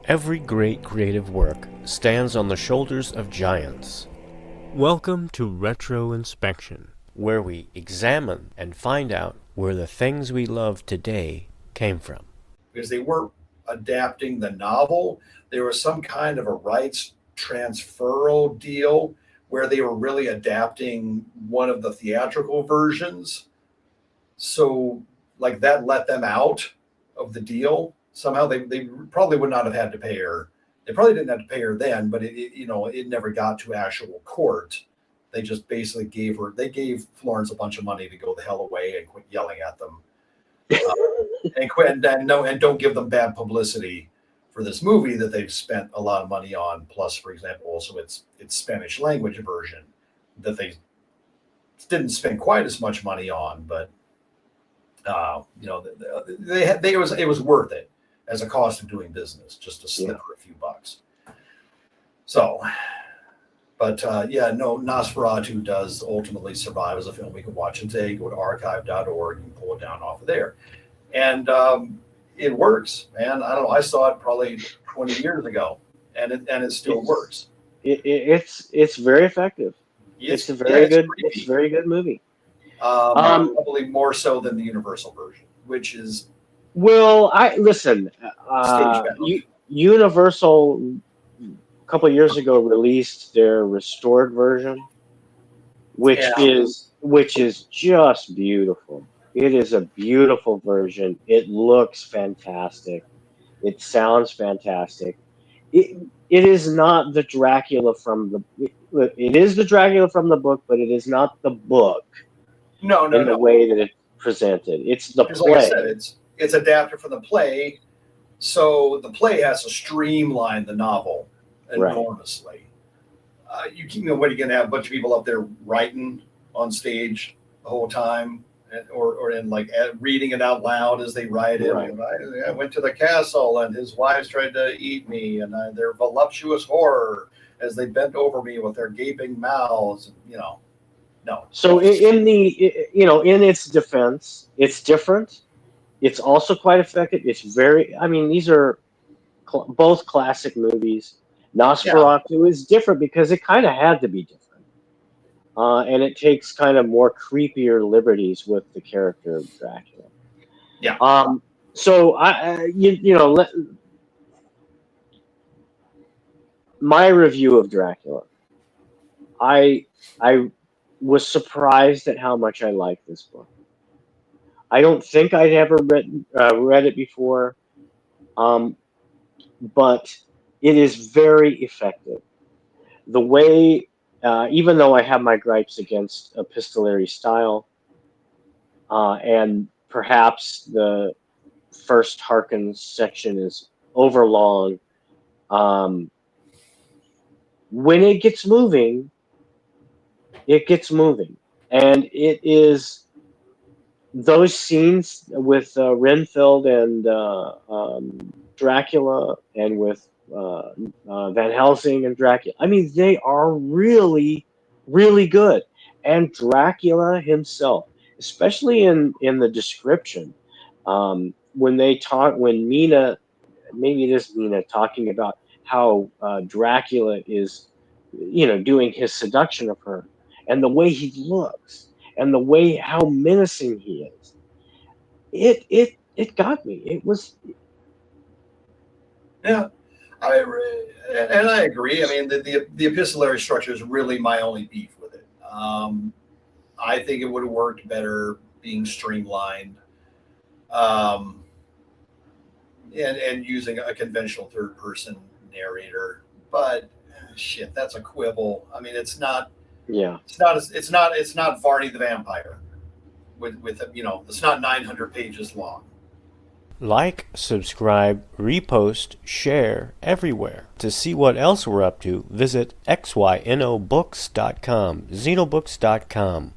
Every great creative work stands on the shoulders of giants. Welcome to RetroInspection, where we examine and find out where the things we love today came from. Because they weren't adapting the novel, there was some kind of a rights transferal deal where they were really adapting one of the theatrical versions. So, like, that let them out of the deal. Somehow they probably would not have had to pay her. They probably didn't have to pay her then, but it never got to actual court. They just basically gave Florence a bunch of money to go the hell away and quit yelling at them, and don't give them bad publicity for this movie that they've spent a lot of money on. Plus, for example, also its Spanish language version that they didn't spend quite as much money on, but it was worth it as a cost of doing business, just to slip for a few bucks. So, but Nosferatu does ultimately survive as a film we can watch today. Go to archive.org and pull it down off of there. And it works, man. I don't know. I saw it probably 20 years ago, and it still works. It's very effective. It's a very good movie. Probably more so than the Universal version, which is. Well, Universal a couple of years ago released their restored version, which is just beautiful. It is a beautiful version. It looks fantastic. It sounds fantastic. It is not the Dracula from the. It is the Dracula from the book, but it is not the book. No. The way that it's presented. It's the play. Like I said, it's adapted from the play, so the play has to streamline the novel enormously. What are you going to have a bunch of people up there writing on stage the whole time, or in reading it out loud as they write it? Right. I went to the castle and his wives tried to eat me, and their voluptuous horror as they bent over me with their gaping mouths. No. So in its defense, it's different. It's also quite effective. These are both classic movies. Nosferatu is different because it kind of had to be different. And it takes kind of more creepier liberties with the character of Dracula. Yeah. So my review of Dracula, I was surprised at how much I liked this book. I don't think I'd ever read it before, but it is very effective. The way, even though I have my gripes against epistolary style, and perhaps the first Harkins section is overlong, when it gets moving, and it is those scenes with Renfield and Dracula, and with Van Helsing and Dracula. I mean, they are really, really good. And Dracula himself, especially in the description, when Mina, maybe it is Mina, talking about how Dracula is, doing his seduction of her, and the way he looks, and the way how menacing he is, it got me. It was. Yeah, I agree. I mean, the epistolary structure is really my only beef with it. I think it would have worked better being streamlined, and using a conventional third person narrator. But shit, that's a quibble. I mean, it's not. Yeah. It's not Varney the Vampire with it's not 900 pages long. Like, subscribe, repost, share everywhere. To see what else we're up to, visit xynobooks.com, xenobooks.com.